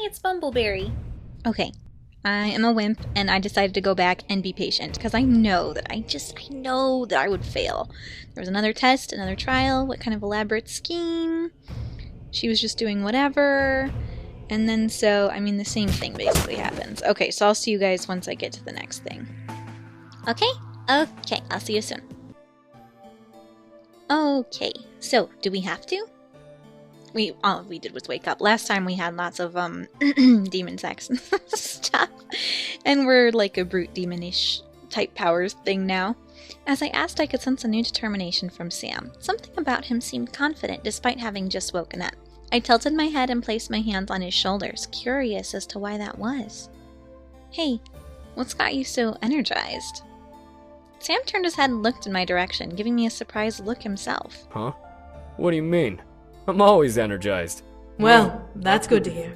it's Bumbleberry. Okay, I am a wimp, and I decided to go back and be patient, because I know that I know that I would fail. There was another test, another trial, what kind of elaborate scheme? She was just doing whatever, and then the same thing basically happens. Okay, so I'll see you guys once I get to the next thing. Okay, I'll see you soon. Okay, so, do we have to? All we did was wake up. Last time we had lots of, demon sex and stuff. And we're like a brute demonish type powers thing now. As I asked, I could sense a new determination from Sam. Something about him seemed confident despite having just woken up. I tilted my head and placed my hands on his shoulders, curious as to why that was. Hey, what's got you so energized? Sam turned his head and looked in my direction, giving me a surprised look himself. Huh? What do you mean? I'm always energized. Well, that's good to hear.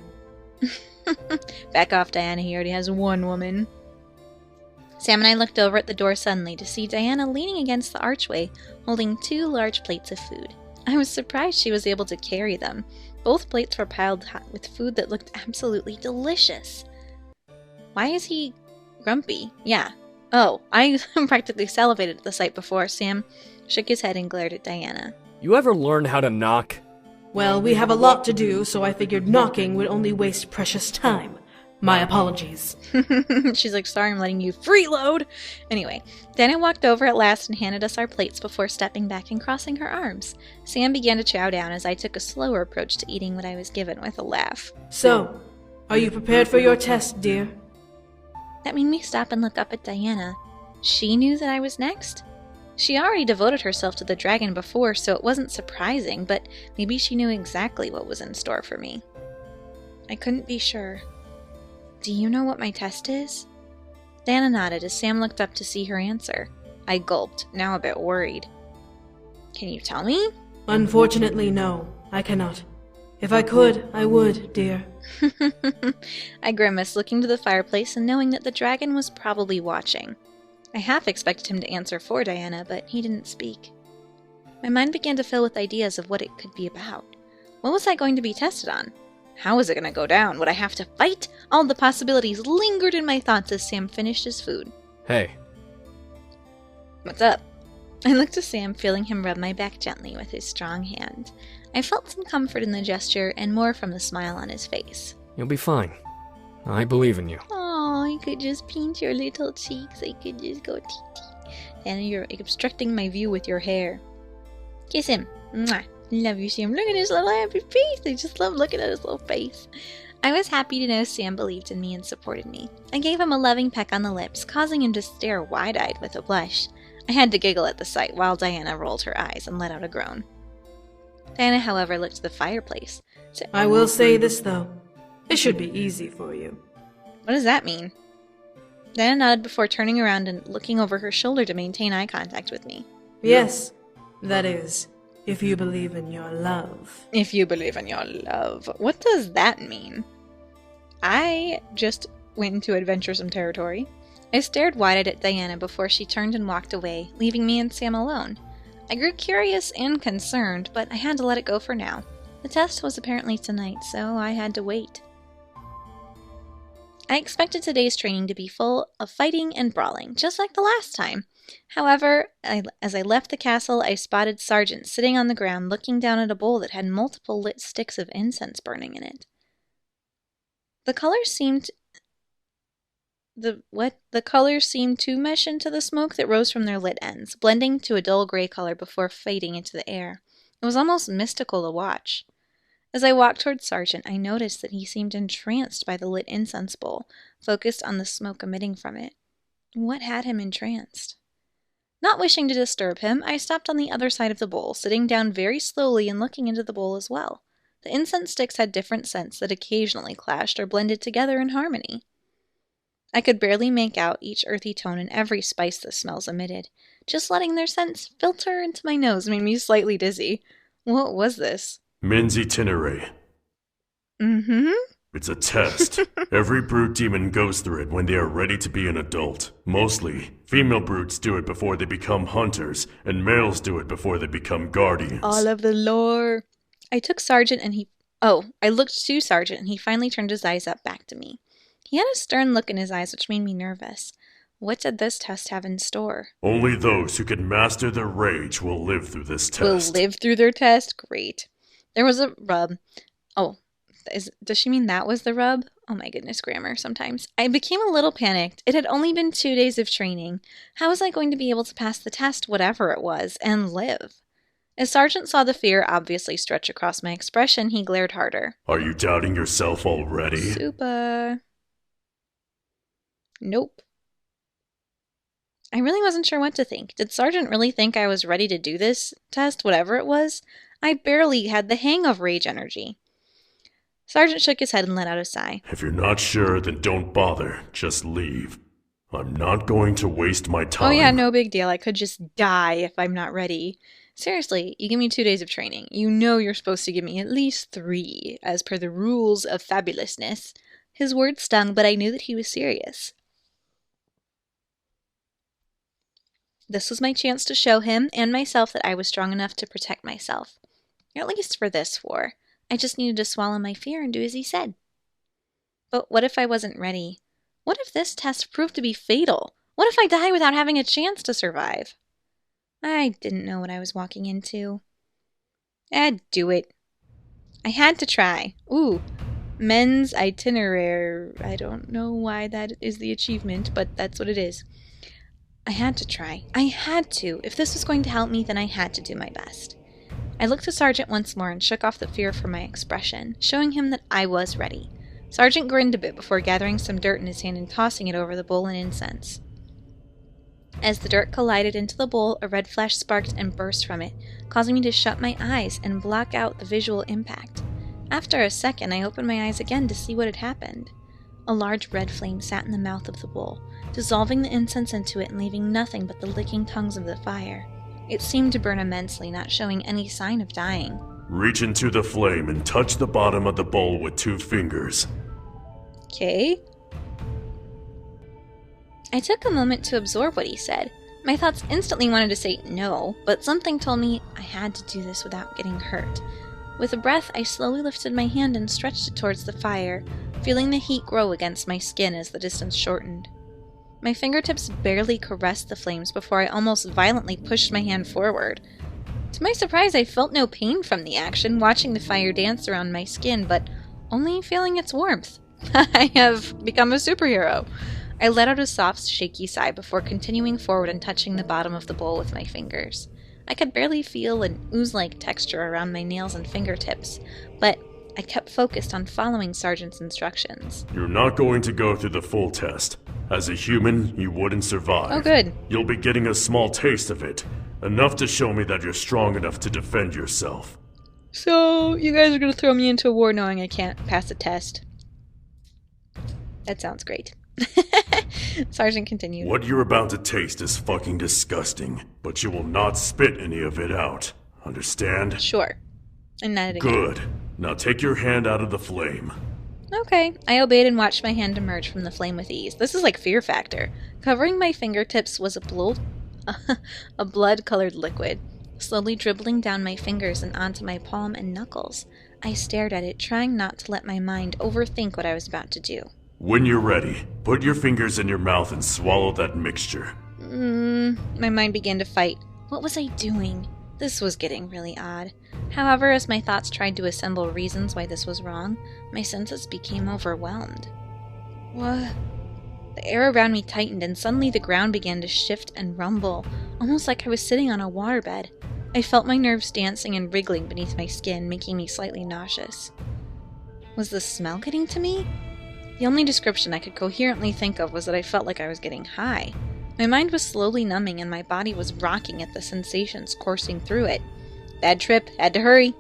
Back off, Diana. He already has one woman. Sam and I looked over at the door suddenly to see Diana leaning against the archway, holding 2 large plates of food. I was surprised she was able to carry them. Both plates were piled high with food that looked absolutely delicious. Why is he grumpy? Yeah. Oh, I practically salivated at the sight before Sam shook his head and glared at Diana. You ever learn how to knock? Well, we have a lot to do, so I figured knocking would only waste precious time. My apologies. She's like, sorry, I'm letting you freeload. Anyway, Diana walked over at last and handed us our plates before stepping back and crossing her arms. Sam began to chow down as I took a slower approach to eating what I was given with a laugh. So, are you prepared for your test, dear? That made me stop and look up at Diana. She knew that I was next? She already devoted herself to the dragon before, so it wasn't surprising, but maybe she knew exactly what was in store for me. I couldn't be sure. Do you know what my test is? Diana nodded as Sam looked up to see her answer. I gulped, now a bit worried. Can you tell me? Unfortunately, no. I cannot. If I could, I would, dear. I grimaced, looking to the fireplace and knowing that the dragon was probably watching. I half expected him to answer for Diana, but he didn't speak. My mind began to fill with ideas of what it could be about. What was I going to be tested on? How was it going to go down? Would I have to fight? All the possibilities lingered in my thoughts as Sam finished his food. Hey. What's up? I looked to Sam, feeling him rub my back gently with his strong hand. I felt some comfort in the gesture and more from the smile on his face. You'll be fine. I believe in you. Oh, I could just paint your little cheeks. I could just go tee-tee. And you're obstructing my view with your hair. Kiss him. Mwah. Love you, Sam. Look at his little happy face. I just love looking at his little face. I was happy to know Sam believed in me and supported me. I gave him a loving peck on the lips, causing him to stare wide-eyed with a blush. I had to giggle at the sight while Diana rolled her eyes and let out a groan. Diana, however, looked to the fireplace. I will say this, though. It should be easy for you. What does that mean? Diana nodded before turning around and looking over her shoulder to maintain eye contact with me. Yes, that is, if you believe in your love. If you believe in your love. What does that mean? I just went into adventuresome territory. I stared wide-eyed at Diana before she turned and walked away, leaving me and Sam alone. I grew curious and concerned, but I had to let it go for now. The test was apparently tonight, so I had to wait. I expected today's training to be full of fighting and brawling, just like the last time. However, as I left the castle, I spotted Sergeant sitting on the ground looking down at a bowl that had multiple lit sticks of incense burning in it. The colors seemed to mesh into the smoke that rose from their lit ends, blending to a dull gray color before fading into the air. It was almost mystical to watch. As I walked towards Sergeant, I noticed that he seemed entranced by the lit incense bowl, focused on the smoke emitting from it. What had him entranced? Not wishing to disturb him, I stopped on the other side of the bowl, sitting down very slowly and looking into the bowl as well. The incense sticks had different scents that occasionally clashed or blended together in harmony. I could barely make out each earthy tone and every spice the smells emitted. Just letting their scents filter into my nose made me slightly dizzy. What was this? Men's itinerary. Mm-hmm. It's a test. Every brute demon goes through it when they are ready to be an adult. Mostly, female brutes do it before they become hunters, and males do it before they become guardians. All of the lore. I took Sergeant and he Oh, I looked to Sergeant, and he finally turned his eyes up back to me. He had a stern look in his eyes, which made me nervous. What did this test have in store? Only those who can master their rage will live through this test. Will live through their test? Great. There was a rub. Oh, does she mean that was the rub? Oh my goodness, grammar sometimes. I became a little panicked. It had only been 2 days of training. How was I going to be able to pass the test, whatever it was, and live? As Sergeant saw the fear obviously stretch across my expression, he glared harder. Are you doubting yourself already? Super. Nope. I really wasn't sure what to think. Did Sergeant really think I was ready to do this test, whatever it was? I barely had the hang of rage energy. Sergeant shook his head and let out a sigh. If you're not sure, then don't bother. Just leave. I'm not going to waste my time. Oh yeah, no big deal. I could just die if I'm not ready. Seriously, you give me 2 days of training. You know you're supposed to give me at least 3, as per the rules of fabulousness. His words stung, but I knew that he was serious. This was my chance to show him and myself that I was strong enough to protect myself. At least for this war. I just needed to swallow my fear and do as he said. But what if I wasn't ready? What if this test proved to be fatal? What if I die without having a chance to survive? I didn't know what I was walking into. I'd do it. I had to try. Ooh, men's itinerary. I don't know why that is the achievement, but that's what it is. I had to try. I had to. If this was going to help me, then I had to do my best. I looked to Sergeant once more and shook off the fear from my expression, showing him that I was ready. Sergeant grinned a bit before gathering some dirt in his hand and tossing it over the bowl and incense. As the dirt collided into the bowl, a red flash sparked and burst from it, causing me to shut my eyes and block out the visual impact. After a second, I opened my eyes again to see what had happened. A large red flame sat in the mouth of the bowl, dissolving the incense into it and leaving nothing but the licking tongues of the fire. It seemed to burn immensely, not showing any sign of dying. Reach into the flame and touch the bottom of the bowl with 2 fingers. Okay. I took a moment to absorb what he said. My thoughts instantly wanted to say no, but something told me I had to do this without getting hurt. With a breath, I slowly lifted my hand and stretched it towards the fire, feeling the heat grow against my skin as the distance shortened. My fingertips barely caressed the flames before I almost violently pushed my hand forward. To my surprise, I felt no pain from the action, watching the fire dance around my skin, but only feeling its warmth. I have become a superhero. I let out a soft, shaky sigh before continuing forward and touching the bottom of the bowl with my fingers. I could barely feel an ooze-like texture around my nails and fingertips, but I kept focused on following Sergeant's instructions. You're not going to go through the full test. As a human, you wouldn't survive. Oh, good. You'll be getting a small taste of it, enough to show me that you're strong enough to defend yourself. So, you guys are going to throw me into a war knowing I can't pass a test. That sounds great. Sergeant continued. What you're about to taste is fucking disgusting, but you will not spit any of it out. Understand? Sure. And nodded again. Good. Now take your hand out of the flame. Okay. I obeyed and watched my hand emerge from the flame with ease. This is like Fear Factor. Covering my fingertips was a blood-colored liquid, slowly dribbling down my fingers and onto my palm and knuckles. I stared at it, trying not to let my mind overthink what I was about to do. When you're ready, put your fingers in your mouth and swallow that mixture. My mind began to fight. What was I doing? This was getting really odd. However, as my thoughts tried to assemble reasons why this was wrong, my senses became overwhelmed. What? The air around me tightened, and suddenly the ground began to shift and rumble, almost like I was sitting on a waterbed. I felt my nerves dancing and wriggling beneath my skin, making me slightly nauseous. Was the smell getting to me? The only description I could coherently think of was that I felt like I was getting high. My mind was slowly numbing and my body was rocking at the sensations coursing through it. Bad trip, had to hurry.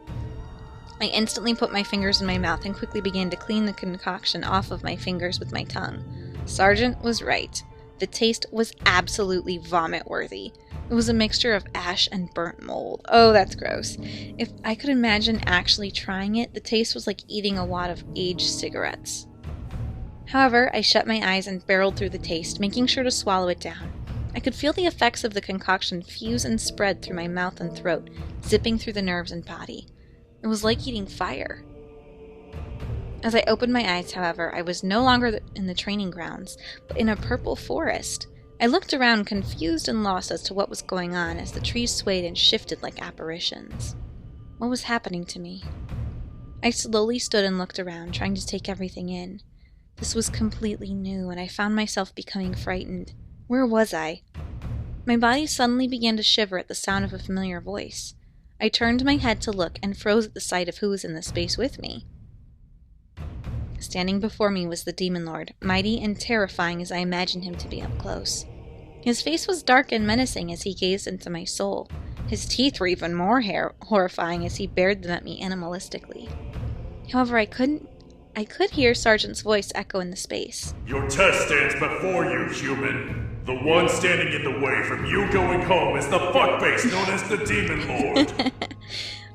I instantly put my fingers in my mouth and quickly began to clean the concoction off of my fingers with my tongue. Sergeant was right. The taste was absolutely vomit-worthy. It was a mixture of ash and burnt mold. Oh, that's gross. If I could imagine actually trying it, the taste was like eating a wad of aged cigarettes. However, I shut my eyes and barreled through the taste, making sure to swallow it down. I could feel the effects of the concoction fuse and spread through my mouth and throat, zipping through the nerves and body. It was like eating fire. As I opened my eyes, however, I was no longer in the training grounds, but in a purple forest. I looked around, confused and lost as to what was going on as the trees swayed and shifted like apparitions. What was happening to me? I slowly stood and looked around, trying to take everything in. This was completely new, and I found myself becoming frightened. Where was I? My body suddenly began to shiver at the sound of a familiar voice. I turned my head to look and froze at the sight of who was in the space with me. Standing before me was the Demon Lord, mighty and terrifying as I imagined him to be up close. His face was dark and menacing as he gazed into my soul. His teeth were even more horrifying as he bared them at me animalistically. However, I could hear Sergeant's voice echo in the space. Your test stands before you, human. The one standing in the way from you going home is the fuckface known as the Demon Lord.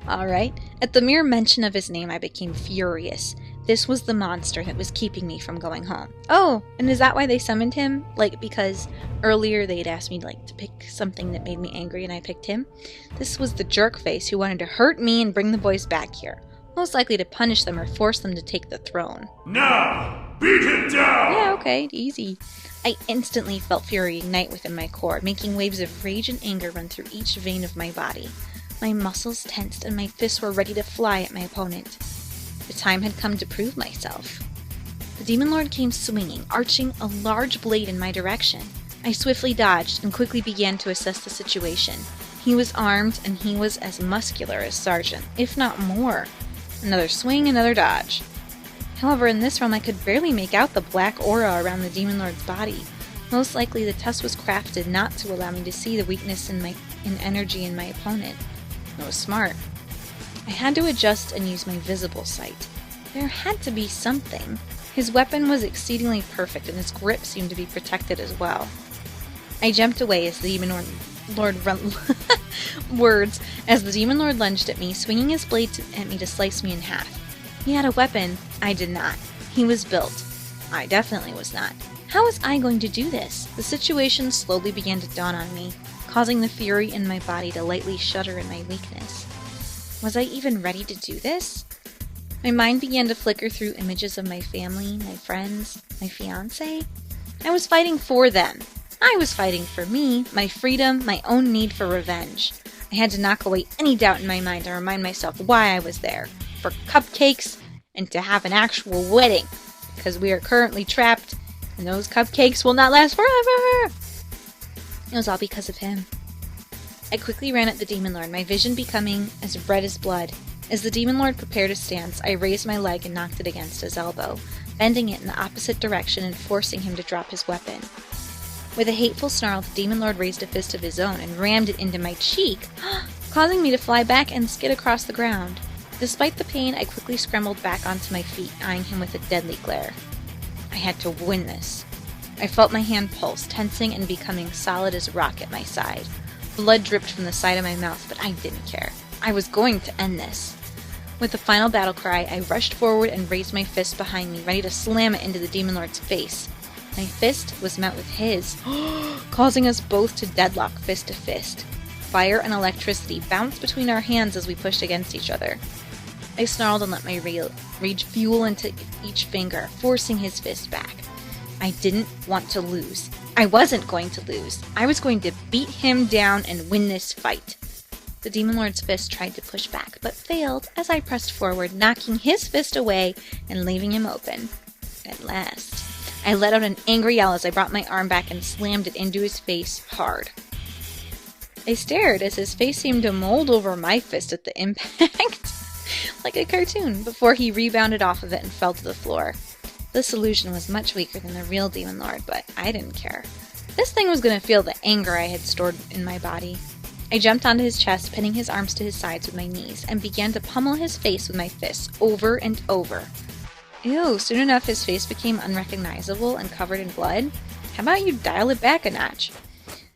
Alright. At the mere mention of his name, I became furious. This was the monster that was keeping me from going home. Oh, and is that why they summoned him? Because earlier they'd asked me, to pick something that made me angry and I picked him? This was the jerk face who wanted to hurt me and bring the boys back here. Most likely to punish them or force them to take the throne. Now, beat him down! Yeah, okay, easy. I instantly felt fury ignite within my core, making waves of rage and anger run through each vein of my body. My muscles tensed and my fists were ready to fly at my opponent. The time had come to prove myself. The Demon Lord came swinging, arching a large blade in my direction. I swiftly dodged and quickly began to assess the situation. He was armed and he was as muscular as Sergeant, if not more. Another swing, another dodge. However, in this realm I could barely make out the black aura around the Demon Lord's body. Most likely the test was crafted not to allow me to see the weakness in energy in my opponent. It was smart. I had to adjust and use my visible sight. There had to be something. His weapon was exceedingly perfect and his grip seemed to be protected as well. I jumped away as the Demon Lord as the Demon Lord lunged at me, swinging his blade at me to slice me in half. He had a weapon. I did not. He was built. I definitely was not. How was I going to do this? The situation slowly began to dawn on me, causing the fury in my body to lightly shudder in my weakness. Was I even ready to do this? My mind began to flicker through images of my family, my friends, my fiancé. I was fighting for them. I was fighting for me, my freedom, my own need for revenge. I had to knock away any doubt in my mind and remind myself why I was there. For cupcakes and to have an actual wedding. Because we are currently trapped and those cupcakes will not last forever. It was all because of him. I quickly ran at the Demon Lord, my vision becoming as red as blood. As the Demon Lord prepared his stance, I raised my leg and knocked it against his elbow, bending it in the opposite direction and forcing him to drop his weapon. With a hateful snarl, the Demon Lord raised a fist of his own and rammed it into my cheek, causing me to fly back and skid across the ground. Despite the pain, I quickly scrambled back onto my feet, eyeing him with a deadly glare. I had to win this. I felt my hand pulse, tensing and becoming solid as rock at my side. Blood dripped from the side of my mouth, but I didn't care. I was going to end this. With the final battle cry, I rushed forward and raised my fist behind me, ready to slam it into the Demon Lord's face. My fist was met with his, causing us both to deadlock fist to fist. Fire and electricity bounced between our hands as we pushed against each other. I snarled and let my rage fuel into each finger, forcing his fist back. I didn't want to lose. I wasn't going to lose. I was going to beat him down and win this fight. The Demon Lord's fist tried to push back, but failed as I pressed forward, knocking his fist away and leaving him open. At last, I let out an angry yell as I brought my arm back and slammed it into his face hard. I stared as his face seemed to mold over my fist at the impact, like a cartoon, before he rebounded off of it and fell to the floor. This illusion was much weaker than the real Demon Lord, but I didn't care. This thing was going to feel the anger I had stored in my body. I jumped onto his chest, pinning his arms to his sides with my knees, and began to pummel his face with my fists over and over. Ew, soon enough his face became unrecognizable and covered in blood. How about you dial it back a notch?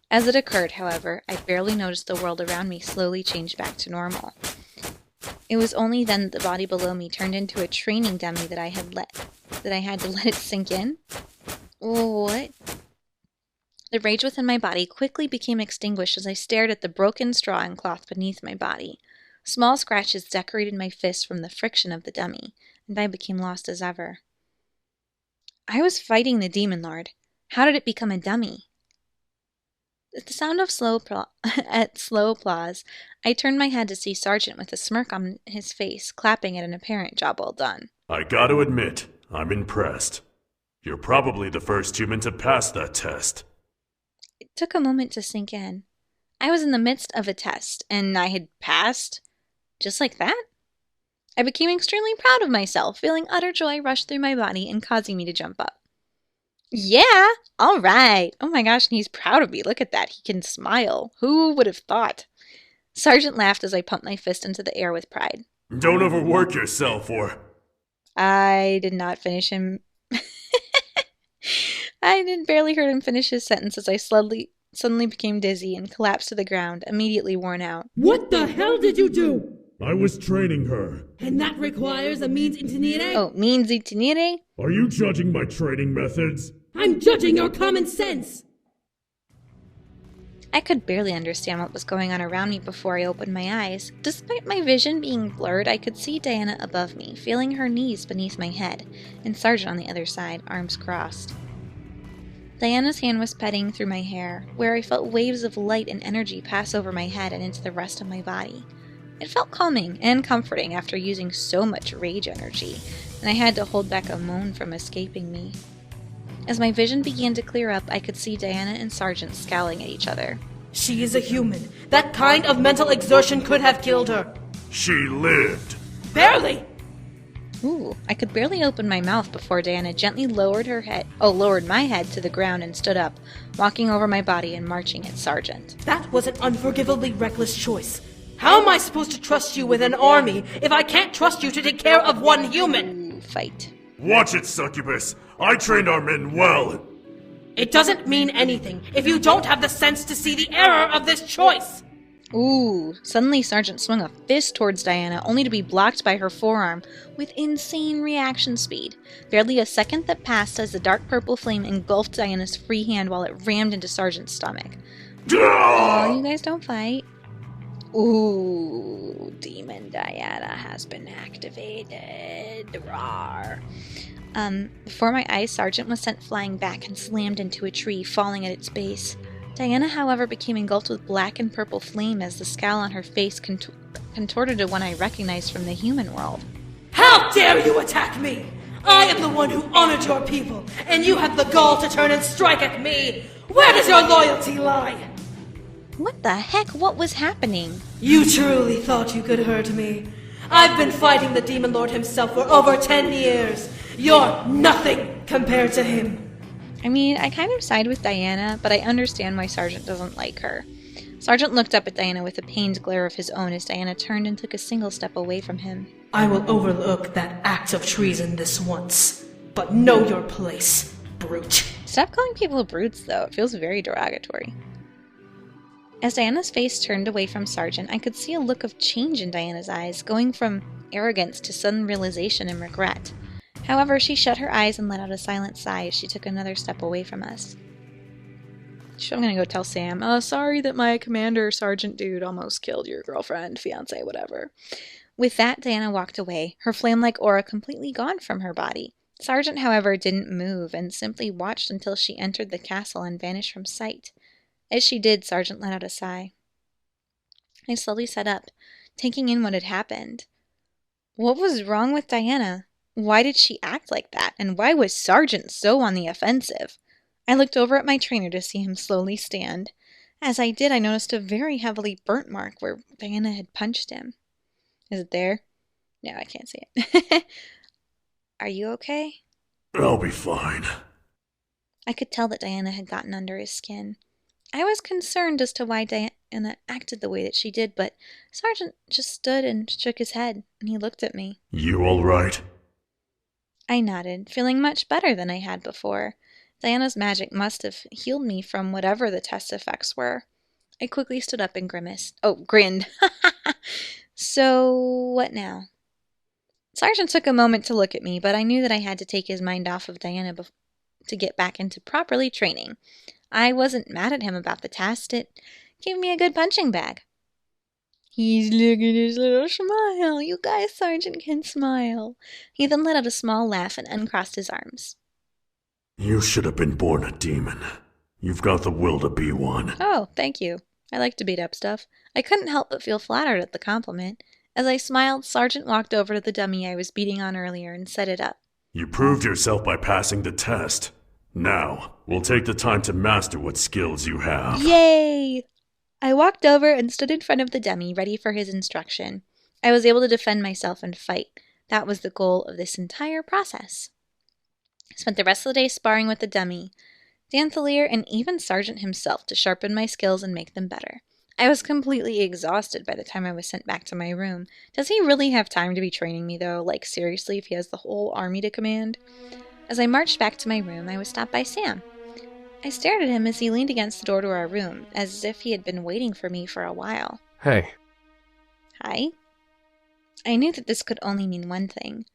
As it occurred, however, I barely noticed the world around me slowly change back to normal. It was only then that the body below me turned into a training dummy that I had to let it sink in. What? The rage within my body quickly became extinguished as I stared at the broken straw and cloth beneath my body. Small scratches decorated my fists from the friction of the dummy. and I became lost as ever. I was fighting the Demon Lord. How did it become a dummy? At the sound of slow applause, I turned my head to see Sergeant with a smirk on his face, clapping at an apparent job well done. I gotta admit, I'm impressed. You're probably the first human to pass that test. It took a moment to sink in. I was in the midst of a test, and I had passed? Just like that? I became extremely proud of myself, feeling utter joy rush through my body and causing me to jump up. Yeah, all right. Oh my gosh, and he's proud of me. Look at that. He can smile. Who would have thought? Sergeant laughed as I pumped my fist into the air with pride. Don't overwork yourself, or... I did not finish him. I did barely heard him finish his sentence as I suddenly became dizzy and collapsed to the ground, immediately worn out. What the hell did you do? I was training her. And that requires a means intinere? Oh, means itinere? Are you judging my training methods? I'm judging your common sense! I could barely understand what was going on around me before I opened my eyes. Despite my vision being blurred, I could see Diana above me, feeling her knees beneath my head, and Sergeant on the other side, arms crossed. Diana's hand was petting through my hair, where I felt waves of light and energy pass over my head and into the rest of my body. It felt calming and comforting after using so much rage energy, and I had to hold back a moan from escaping me. As my vision began to clear up, I could see Diana and Sergeant scowling at each other. She is a human. That kind of mental exertion could have killed her. She lived. Barely! Ooh, I could barely open my mouth before Diana gently lowered my head to the ground and stood up, walking over my body and marching at Sergeant. That was an unforgivably reckless choice. How am I supposed to trust you with an army if I can't trust you to take care of one human? Ooh, fight. Watch it, Succubus. I trained our men well. It doesn't mean anything if you don't have the sense to see the error of this choice. Ooh, suddenly Sergeant swung a fist towards Diana, only to be blocked by her forearm with insane reaction speed. Barely a second that passed as the dark purple flame engulfed Diana's free hand while it rammed into Sergeant's stomach. Oh, you guys don't fight. Ooh, Demon Diana has been activated. Rawr. Before my eyes, Sergeant was sent flying back and slammed into a tree, falling at its base. Diana, however, became engulfed with black and purple flame as the scowl on her face contorted to one I recognized from the human world. How dare you attack me! I am the one who honored your people, and you have the gall to turn and strike at me! Where does your loyalty lie? What the heck? What was happening? You truly thought you could hurt me. I've been fighting the Demon Lord himself for over 10 years. You're nothing compared to him. I mean, I kind of side with Diana, but I understand why Sergeant doesn't like her. Sergeant looked up at Diana with a pained glare of his own as Diana turned and took a single step away from him. I will overlook that act of treason this once, but know your place, brute. Stop calling people brutes, though. It feels very derogatory. As Diana's face turned away from Sergeant, I could see a look of change in Diana's eyes, going from arrogance to sudden realization and regret. However, she shut her eyes and let out a silent sigh as she took another step away from us. I'm gonna go tell Sam, sorry that my commander, Sergeant dude, almost killed your girlfriend, fiance, whatever. With that, Diana walked away, her flame-like aura completely gone from her body. Sergeant, however, didn't move and simply watched until she entered the castle and vanished from sight. As she did, Sergeant let out a sigh. I slowly sat up, taking in what had happened. What was wrong with Diana? Why did she act like that? And why was Sergeant so on the offensive? I looked over at my trainer to see him slowly stand. As I did, I noticed a very heavily burnt mark where Diana had punched him. Is it there? No, I can't see it. Are you okay? I'll be fine. I could tell that Diana had gotten under his skin. I was concerned as to why Diana acted the way that she did, but Sergeant just stood and shook his head, and he looked at me. You all right? I nodded, feeling much better than I had before. Diana's magic must have healed me from whatever the test effects were. I quickly stood up and grinned. So, what now? Sergeant took a moment to look at me, but I knew that I had to take his mind off of Diana to get back into properly training. I wasn't mad at him about the test. It gave me a good punching bag. He's looking at his little smile. You guys, Sergeant can smile. He then let out a small laugh and uncrossed his arms. You should have been born a demon. You've got the will to be one. Oh, thank you. I like to beat up stuff. I couldn't help but feel flattered at the compliment. As I smiled, Sergeant walked over to the dummy I was beating on earlier and set it up. You proved yourself by passing the test. Now, we'll take the time to master what skills you have. Yay! I walked over and stood in front of the dummy, ready for his instruction. I was able to defend myself and fight. That was the goal of this entire process. I spent the rest of the day sparring with the dummy, Danthalier, and even Sergeant himself to sharpen my skills and make them better. I was completely exhausted by the time I was sent back to my room. Does he really have time to be training me, though? Like, seriously, if he has the whole army to command? As I marched back to my room, I was stopped by Sam. I stared at him as he leaned against the door to our room, as if he had been waiting for me for a while. Hey. Hi? I knew that this could only mean one thing.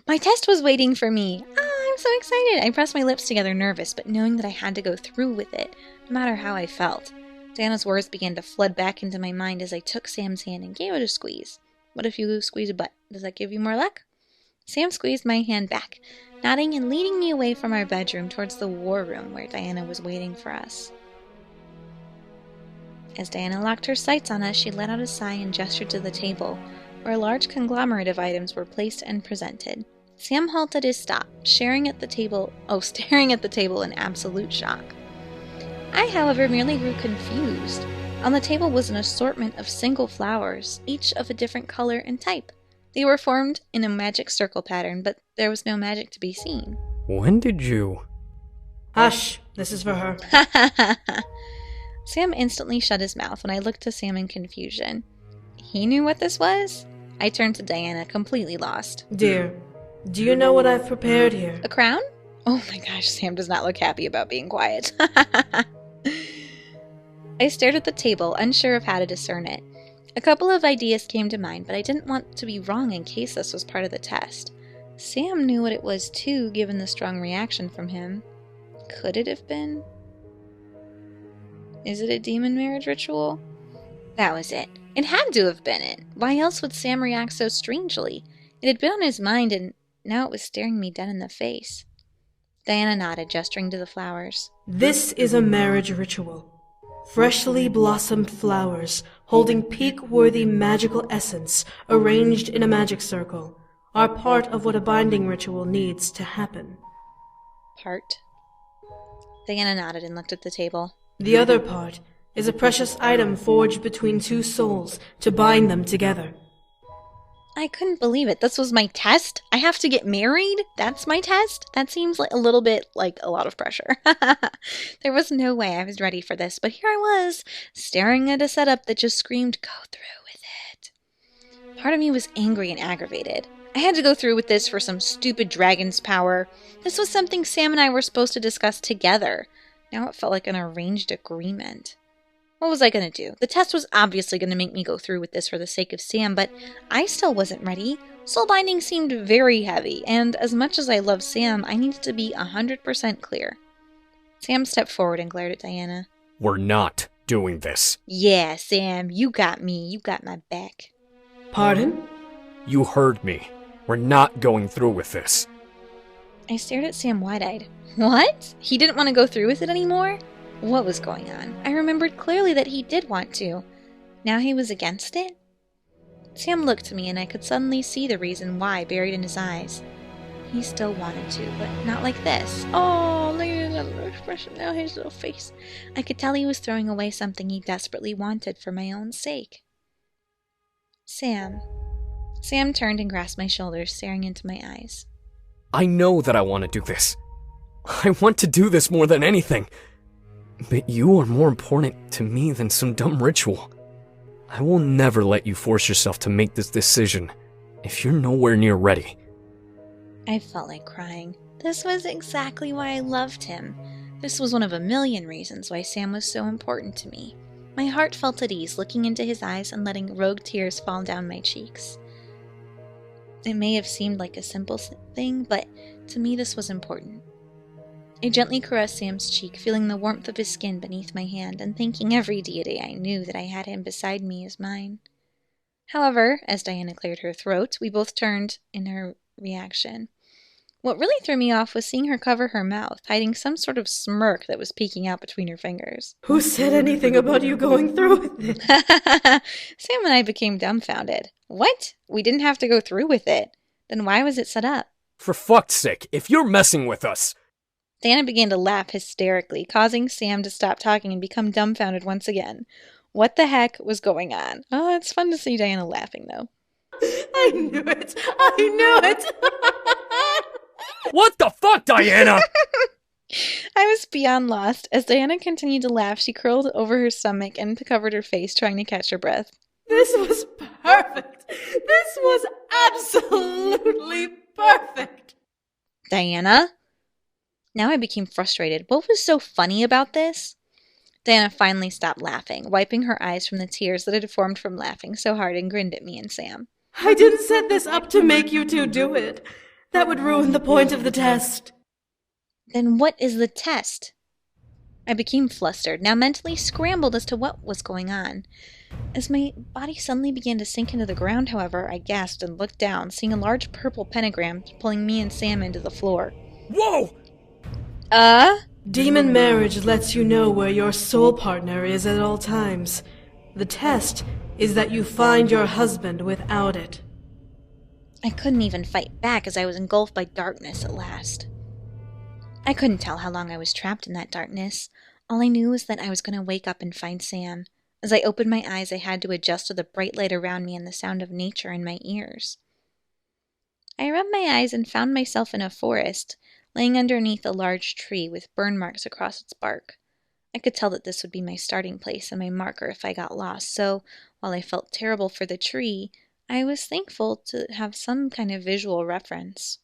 My test was waiting for me! Ah, I'm so excited! I pressed my lips together, nervous, but knowing that I had to go through with it, no matter how I felt. Diana's words began to flood back into my mind as I took Sam's hand and gave it a squeeze. What if you squeeze a butt? Does that give you more luck? Sam squeezed my hand back, nodding and leading me away from our bedroom towards the war room where Diana was waiting for us. As Diana locked her sights on us, she let out a sigh and gestured to the table, where a large conglomerate of items were placed and presented. Sam halted his stop, staring at the table in absolute shock. I, however, merely grew confused. On the table was an assortment of single flowers, each of a different color and type. They were formed in a magic circle pattern, but there was no magic to be seen. When did you... Hush, this is for her. Sam instantly shut his mouth when I looked to Sam in confusion. He knew what this was? I turned to Diana, completely lost. Dear, do you know what I've prepared here? A crown? Oh my gosh, Sam does not look happy about being quiet. I stared at the table, unsure of how to discern it. A couple of ideas came to mind, but I didn't want to be wrong in case this was part of the test. Sam knew what it was too, given the strong reaction from him. Could it have been? Is it a demon marriage ritual? That was it. It had to have been it. Why else would Sam react so strangely? It had been on his mind, and now it was staring me dead in the face. Diana nodded, gesturing to the flowers. This is a marriage ritual. Freshly blossomed flowers, holding peak-worthy magical essence, arranged in a magic circle, are part of what a binding ritual needs to happen. Part? Diana nodded and looked at the table. The other part is a precious item forged between two souls to bind them together. I couldn't believe it. This was my test? I have to get married? That's my test? That seems like a little bit like a lot of pressure. There was no way I was ready for this, but here I was, staring at a setup that just screamed, go through with it. Part of me was angry and aggravated. I had to go through with this for some stupid dragon's power. This was something Sam and I were supposed to discuss together. Now it felt like an arranged agreement. What was I going to do? The test was obviously going to make me go through with this for the sake of Sam, but I still wasn't ready. Soul binding seemed very heavy, and as much as I loved Sam, I needed to be 100% clear. Sam stepped forward and glared at Diana. We're not doing this. Yeah, Sam, you got me. You got my back. Pardon? You heard me. We're not going through with this. I stared at Sam wide-eyed. What? He didn't want to go through with it anymore? What was going on? I remembered clearly that he did want to. Now he was against it? Sam looked at me and I could suddenly see the reason why buried in his eyes. He still wanted to, but not like this. Oh, look at his little expression now, his little face. I could tell he was throwing away something he desperately wanted for my own sake. Sam. Sam turned and grasped my shoulders, staring into my eyes. I know that I want to do this. I want to do this more than anything. But you are more important to me than some dumb ritual. I will never let you force yourself to make this decision if you're nowhere near ready. I felt like crying. This was exactly why I loved him. This was one of a million reasons why Sam was so important to me. My heart felt at ease looking into his eyes and letting rogue tears fall down my cheeks. It may have seemed like a simple thing, but to me this was important. I gently caressed Sam's cheek, feeling the warmth of his skin beneath my hand, and thanking every deity I knew that I had him beside me as mine. However, as Diana cleared her throat, we both turned in her reaction. What really threw me off was seeing her cover her mouth, hiding some sort of smirk that was peeking out between her fingers. Who said anything about you going through with it? Sam and I became dumbfounded. What? We didn't have to go through with it. Then why was it set up? For fuck's sake, if you're messing with us... Diana began to laugh hysterically, causing Sam to stop talking and become dumbfounded once again. What the heck was going on? Oh, it's fun to see Diana laughing, though. I knew it! I knew it! What the fuck, Diana? I was beyond lost. As Diana continued to laugh, she curled over her stomach and covered her face, trying to catch her breath. This was perfect! This was absolutely perfect! Diana? Now I became frustrated. What was so funny about this? Diana finally stopped laughing, wiping her eyes from the tears that had formed from laughing so hard, and grinned at me and Sam. I didn't set this up to make you two do it. That would ruin the point of the test. Then what is the test? I became flustered, now mentally scrambled as to what was going on. As my body suddenly began to sink into the ground, however, I gasped and looked down, seeing a large purple pentagram pulling me and Sam into the floor. Whoa! Demon marriage lets you know where your soul partner is at all times. The test is that you find your husband without it. I couldn't even fight back as I was engulfed by darkness at last. I couldn't tell how long I was trapped in that darkness. All I knew was that I was going to wake up and find Sam. As I opened my eyes, I had to adjust to the bright light around me and the sound of nature in my ears. I rubbed my eyes and found myself in a forest, laying underneath a large tree with burn marks across its bark. I could tell that this would be my starting place and my marker if I got lost, so while I felt terrible for the tree, I was thankful to have some kind of visual reference.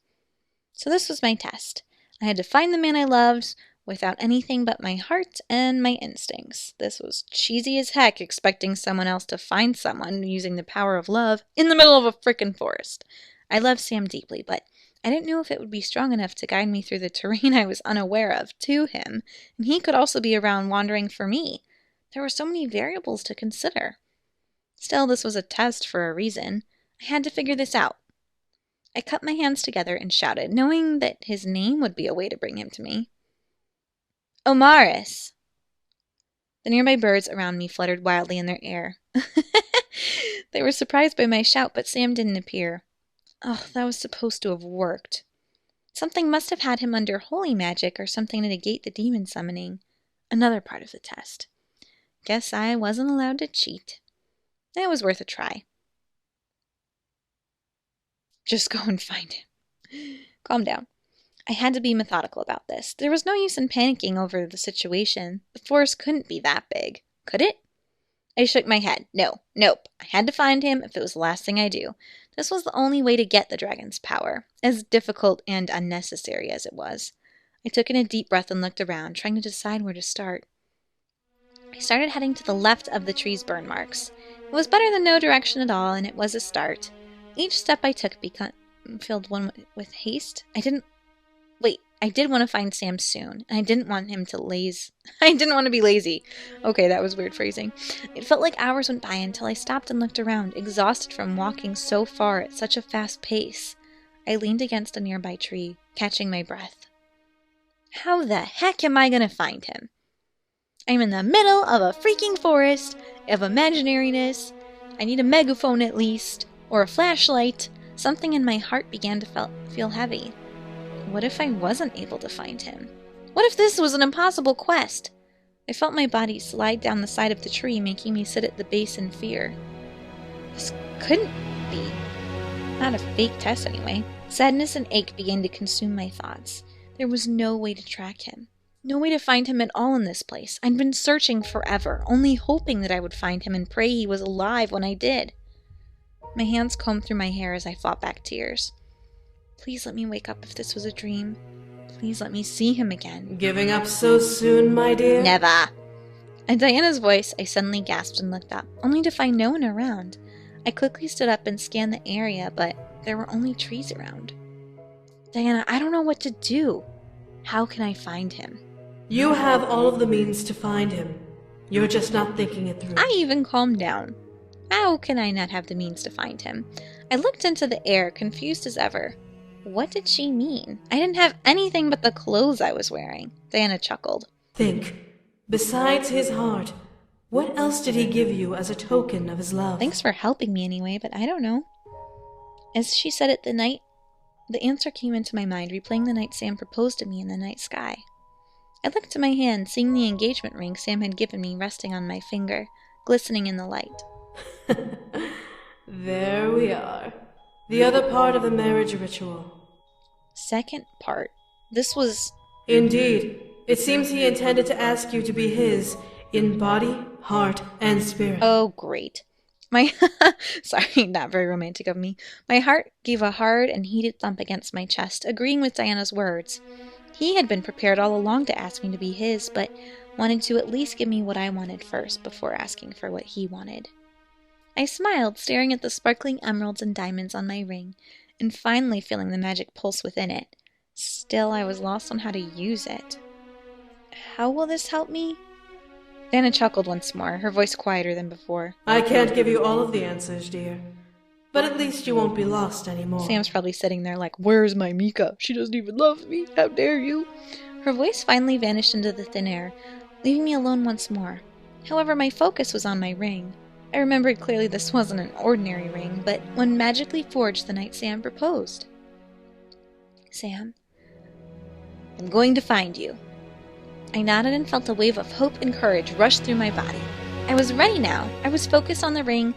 So this was my test. I had to find the man I loved without anything but my heart and my instincts. This was cheesy as heck, expecting someone else to find someone using the power of love in the middle of a frickin' forest. I loved Sam deeply, but I didn't know if it would be strong enough to guide me through the terrain I was unaware of to him, and he could also be around wandering for me. There were so many variables to consider. Still, this was a test for a reason. I had to figure this out. I cut my hands together and shouted, knowing that his name would be a way to bring him to me. Omaris! The nearby birds around me fluttered wildly in their air. They were surprised by my shout, but Sam didn't appear. Oh, that was supposed to have worked. Something must have had him under holy magic or something to negate the demon summoning. Another part of the test. Guess I wasn't allowed to cheat. It was worth a try. Just go and find him. Calm down. I had to be methodical about this. There was no use in panicking over the situation. The forest couldn't be that big. Could it? I shook my head. Nope. I had to find him if it was the last thing I do. This was the only way to get the dragon's power, as difficult and unnecessary as it was. I took in a deep breath and looked around, trying to decide where to start. I started heading to the left of the tree's burn marks. It was better than no direction at all, and it was a start. Each step I took filled one with haste. I did want to find Sam soon, and I didn't want to be lazy. Okay, that was weird phrasing. It felt like hours went by until I stopped and looked around, exhausted from walking so far at such a fast pace. I leaned against a nearby tree, catching my breath. How the heck am I going to find him? I'm in the middle of a freaking forest of imaginariness. I need a megaphone at least, or a flashlight. Something in my heart began to feel heavy. What if I wasn't able to find him? What if this was an impossible quest? I felt my body slide down the side of the tree, making me sit at the base in fear. This couldn't be. Not a fake test anyway. Sadness and ache began to consume my thoughts. There was no way to track him. No way to find him at all in this place. I'd been searching forever, only hoping that I would find him and pray he was alive when I did. My hands combed through my hair as I fought back tears. Please let me wake up if this was a dream. Please let me see him again. Giving up so soon, my dear? Never. At Diana's voice, I suddenly gasped and looked up, only to find no one around. I quickly stood up and scanned the area, but there were only trees around. Diana, I don't know what to do. How can I find him? You have all of the means to find him. You're just not thinking it through. I even calmed down. How can I not have the means to find him? I looked into the air, confused as ever. What did she mean? I didn't have anything but the clothes I was wearing. Diana chuckled. Think. Besides his heart, what else did he give you as a token of his love? Thanks for helping me anyway, but I don't know. As she said it, the answer came into my mind, replaying the night Sam proposed to me in the night sky. I looked at my hand, seeing the engagement ring Sam had given me resting on my finger, glistening in the light. There we are. The other part of the marriage ritual. Second part. This was... Indeed. It seems he intended to ask you to be his in body, heart, and spirit. Oh, great. Sorry, not very romantic of me. My heart gave a hard and heated thump against my chest, agreeing with Diana's words. He had been prepared all along to ask me to be his, but wanted to at least give me what I wanted first before asking for what he wanted. I smiled, staring at the sparkling emeralds and diamonds on my ring, and finally feeling the magic pulse within it. Still, I was lost on how to use it. How will this help me? Diana chuckled once more, her voice quieter than before. I can't give you all of the answers, dear. But at least you won't be lost anymore. Sam's probably sitting there like, where's my Mika? She doesn't even love me. How dare you? Her voice finally vanished into the thin air, leaving me alone once more. However, my focus was on my ring. I remembered clearly this wasn't an ordinary ring, but one magically forged the night Sam proposed. Sam, I'm going to find you. I nodded and felt a wave of hope and courage rush through my body. I was ready now. I was focused on the ring,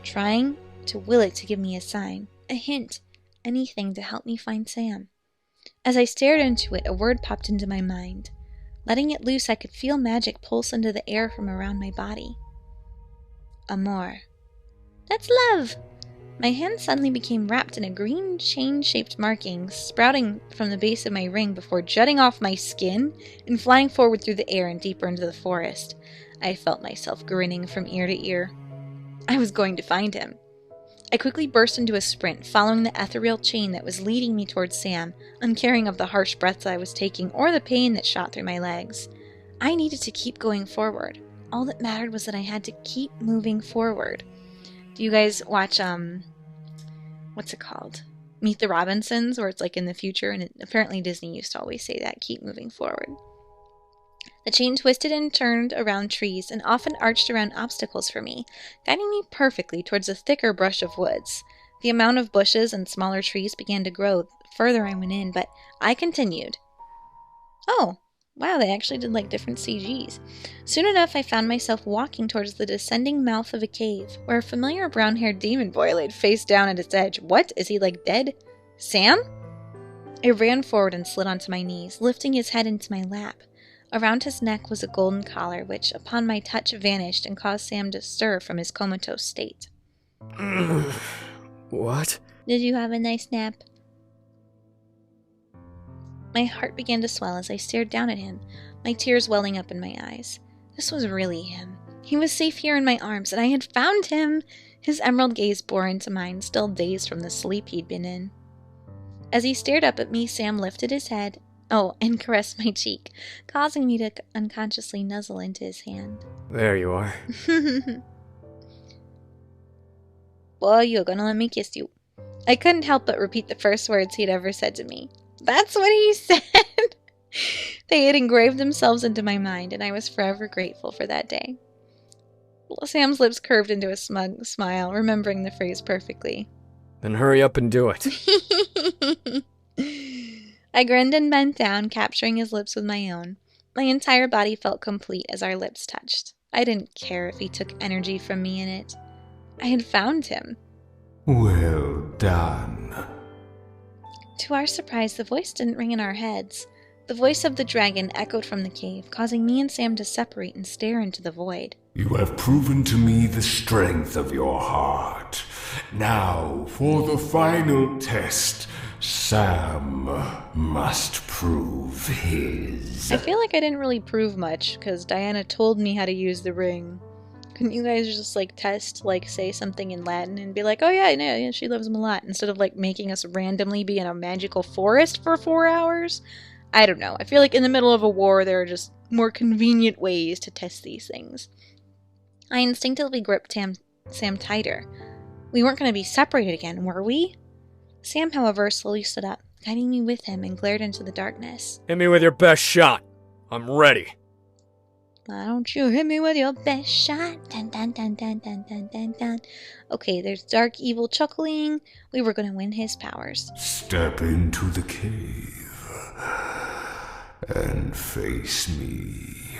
trying to will it to give me a sign, a hint, anything to help me find Sam. As I stared into it, a word popped into my mind. Letting it loose, I could feel magic pulse into the air from around my body. Amor. That's love! My hand suddenly became wrapped in a green chain-shaped marking, sprouting from the base of my ring before jutting off my skin and flying forward through the air and deeper into the forest. I felt myself grinning from ear to ear. I was going to find him. I quickly burst into a sprint, following the ethereal chain that was leading me towards Sam, uncaring of the harsh breaths I was taking or the pain that shot through my legs. I needed to keep going forward. All that mattered was that I had to keep moving forward. Do you guys watch, what's it called? Meet the Robinsons, where it's like in the future, and apparently Disney used to always say that, keep moving forward. The chain twisted and turned around trees and often arched around obstacles for me, guiding me perfectly towards a thicker brush of woods. The amount of bushes and smaller trees began to grow the further I went in, but I continued. Oh, wow, they actually did like different CGs. Soon enough, I found myself walking towards the descending mouth of a cave, where a familiar brown-haired demon boy laid face down at its edge. What? Is he like dead? Sam? I ran forward and slid onto my knees, lifting his head into my lap. Around his neck was a golden collar, which, upon my touch, vanished and caused Sam to stir from his comatose state. What? Did you have a nice nap? My heart began to swell as I stared down at him, my tears welling up in my eyes. This was really him. He was safe here in my arms, and I had found him! His emerald gaze bore into mine, still dazed from the sleep he'd been in. As he stared up at me, Sam lifted his head, and caressed my cheek, causing me to unconsciously nuzzle into his hand. There you are. Boy, you're gonna let me kiss you. I couldn't help but repeat the first words he'd ever said to me. That's what he said! They had engraved themselves into my mind, and I was forever grateful for that day. Sam's lips curved into a smug smile, remembering the phrase perfectly. Then hurry up and do it. I grinned and bent down, capturing his lips with my own. My entire body felt complete as our lips touched. I didn't care if he took energy from me in it. I had found him. Well done. To our surprise, the voice didn't ring in our heads. The voice of the dragon echoed from the cave, causing me and Sam to separate and stare into the void. You have proven to me the strength of your heart. Now, for the final test, Sam must prove his. I feel like I didn't really prove much, because Diana told me how to use the ring. Couldn't you guys just, test, say something in Latin and be like, oh yeah, she loves him a lot, instead of, making us randomly be in a magical forest for 4 hours? I don't know. I feel like in the middle of a war, there are just more convenient ways to test these things. I instinctively gripped Sam tighter. We weren't going to be separated again, were we? Sam, however, slowly stood up, guiding me with him, and glared into the darkness. Hit me with your best shot. I'm ready. Why don't you hit me with your best shot? Dun dun dun dun dun dun dun dun. Okay, there's dark evil chuckling. We were gonna win his powers. Step into the cave and face me.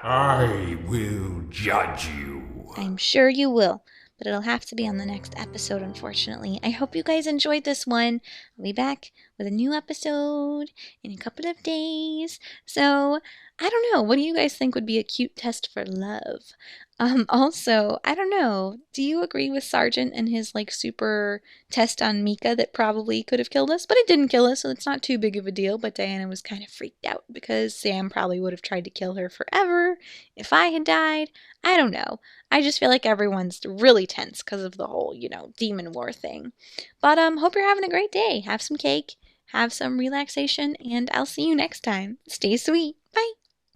I will judge you. I'm sure you will, but it'll have to be on the next episode, unfortunately. I hope you guys enjoyed this one. I'll be back with a new episode in a couple of days. So, I don't know. What do you guys think would be a cute test for love? Also, I don't know. Do you agree with Sergeant and his super test on Mika that probably could have killed us? But it didn't kill us, so it's not too big of a deal. But Diana was kind of freaked out because Sam probably would have tried to kill her forever if I had died. I don't know. I just feel like everyone's really tense because of the whole, demon war thing. But hope you're having a great day. Have some cake, have some relaxation, and I'll see you next time. Stay sweet.